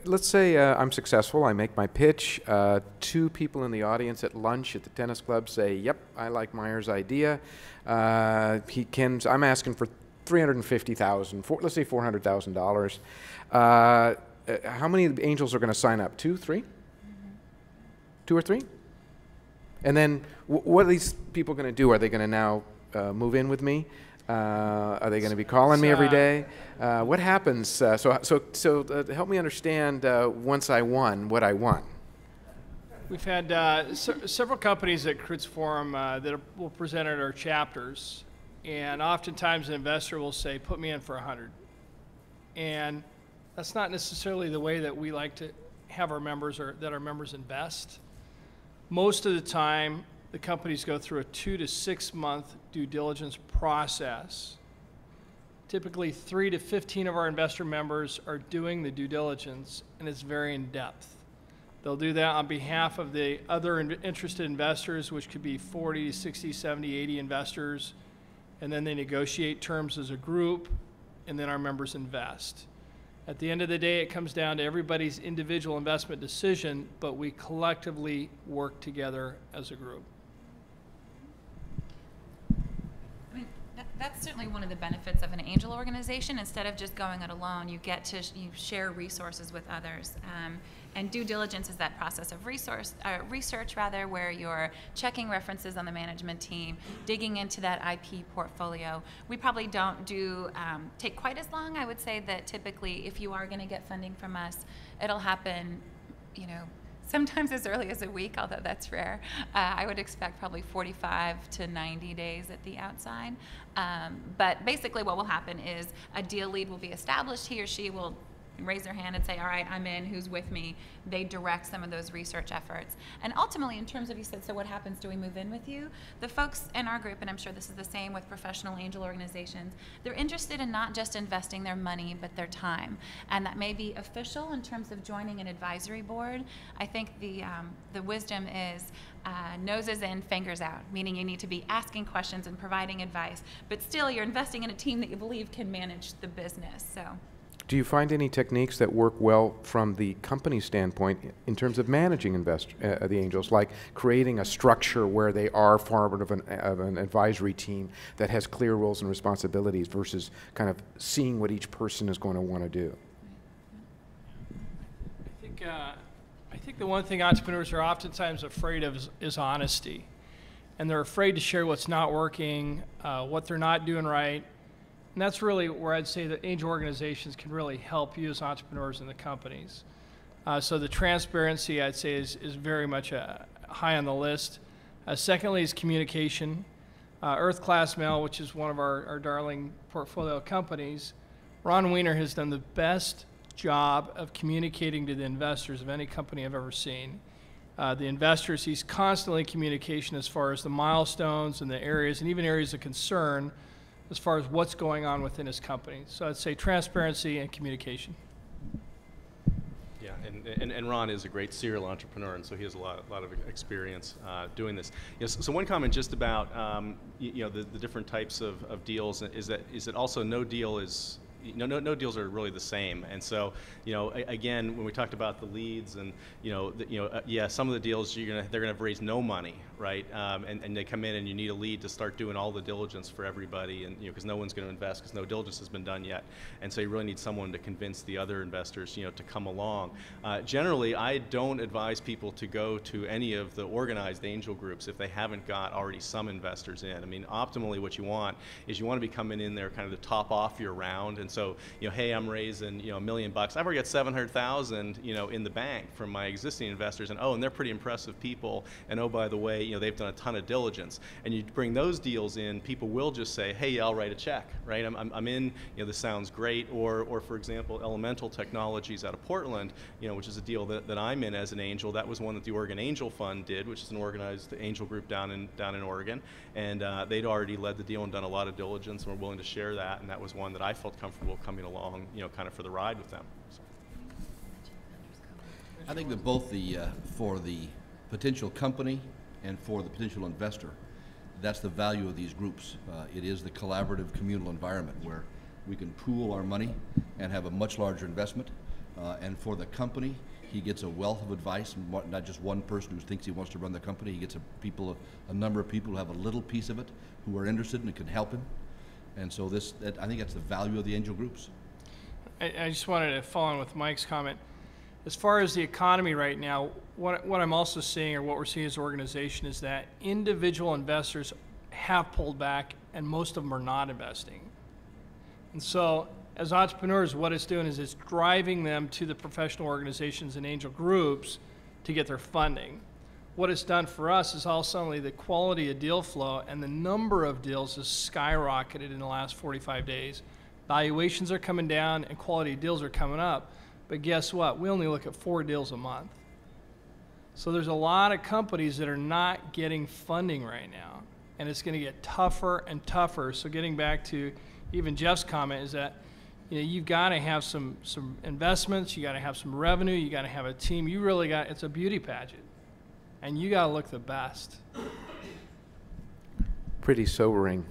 let's say I'm successful. I make my pitch. Two people in the audience at lunch at the tennis club say, "Yep, I like Myer's idea." I'm asking for $350,000. Let's say $400,000. How many angels are going to sign up? Two, three? Two or three? And then what are these people going to do? Are they going to now move in with me? Are they going to be calling me every day? What happens? So help me understand once I won what I won. We've had several companies at Keiretsu Forum that will present at our chapters, and oftentimes an investor will say, "Put me in for 100," and that's not necessarily the way that we like to have our members or that our members invest. Most of the time, the companies go through a 2 to 6 month due diligence process. Typically 3 to 15 of our investor members are doing the due diligence, and it's very in depth. They'll do that on behalf of the other interested investors, which could be 40, 60, 70, 80 investors, and then they negotiate terms as a group, and then our members invest. At the end of the day, it comes down to everybody's individual investment decision, but we collectively work together as a group. I mean, that's certainly one of the benefits of an angel organization. Instead of just going it alone, you get to you share resources with others. And due diligence is that process of research rather, where you're checking references on the management team, digging into that IP portfolio. We probably don't take quite as long. I would say that typically if you are going to get funding from us, it'll happen, sometimes as early as a week, although that's rare. I would expect probably 45 to 90 days at the outside. But basically what will happen is a deal lead will be established. He or she will raise their hand and say, all right, I'm in, who's with me? They direct some of those research efforts. And ultimately, in terms of, you said, so what happens, do we move in with you? The folks in our group, and I'm sure this is the same with professional angel organizations, they're interested in not just investing their money, but their time. And that may be official in terms of joining an advisory board. I think the wisdom is noses in, fingers out, meaning you need to be asking questions and providing advice, but still you're investing in a team that you believe can manage the business. So. Do you find any techniques that work well from the company standpoint in terms of managing the angels, like creating a structure where they are part of an advisory team that has clear roles and responsibilities versus kind of seeing what each person is going to want to do? I think the one thing entrepreneurs are oftentimes afraid of is honesty. And they're afraid to share what's not working, what they're not doing right. And that's really where I'd say that angel organizations can really help you as entrepreneurs in the companies. So the transparency, I'd say, is very much high on the list. Secondly is communication. Earth Class Mail, which is one of our darling portfolio companies, Ron Wiener has done the best job of communicating to the investors of any company I've ever seen. The investors, he's constantly in communication as far as the milestones and the areas, and even areas of concern, as far as what's going on within his company. So I'd say transparency and communication. Yeah, and Ron is a great serial entrepreneur, and so he has a lot of experience doing this. Yes, so one comment just about the different types of deals is that also no deal is. No deals are really the same, and so again, when we talked about the leads, and yeah, some of the deals they're gonna raise no money, right? And they come in, and you need a lead to start doing all the diligence for everybody, and because no one's going to invest because no diligence has been done yet, and so you really need someone to convince the other investors, to come along. Generally, I don't advise people to go to any of the organized angel groups if they haven't got already some investors in. I mean, optimally, what you want is you want to be coming in there kind of to top off your round. And so, hey, I'm raising, $1 million. I've already got 700,000, in the bank from my existing investors, and they're pretty impressive people. And oh, by the way, they've done a ton of diligence. And you bring those deals in, people will just say, hey, yeah, I'll write a check, right? I'm in. This sounds great. Or for example, Elemental Technologies out of Portland, which is a deal that I'm in as an angel. That was one that the Oregon Angel Fund did, which is an organized angel group down in Oregon. And they'd already led the deal and done a lot of diligence, and were willing to share that. And that was one that I felt comfortable coming along, kind of for the ride with them. So. I think that both for the potential company and for the potential investor, that's the value of these groups. It is the collaborative communal environment where we can pool our money and have a much larger investment. And for the company, he gets a wealth of advice, and not just one person who thinks he wants to run the company. He gets a number of people who have a little piece of it, who are interested and can help him. And so I think that's the value of the angel groups. I just wanted to follow on with Mike's comment. As far as the economy right now, what I'm also seeing, or what we're seeing as an organization, is that individual investors have pulled back, and most of them are not investing. And so, as entrepreneurs, what it's doing is it's driving them to the professional organizations and angel groups to get their funding. What it's done for us is also the quality of deal flow and the number of deals has skyrocketed in the last 45 days. Valuations are coming down and quality of deals are coming up. But guess what? We only look at 4 deals a month. So there's a lot of companies that are not getting funding right now. And it's going to get tougher and tougher. So getting back to even Geoff's comment is that you've got to have some investments, you got to have some revenue, you got to have a team. You really got, it's a beauty pageant. And you got to look the best. Pretty sobering.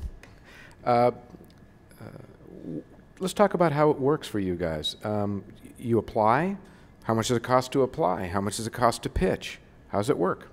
Let's talk about how it works for you guys. You apply. How much does it cost to apply? How much does it cost to pitch? How does it work?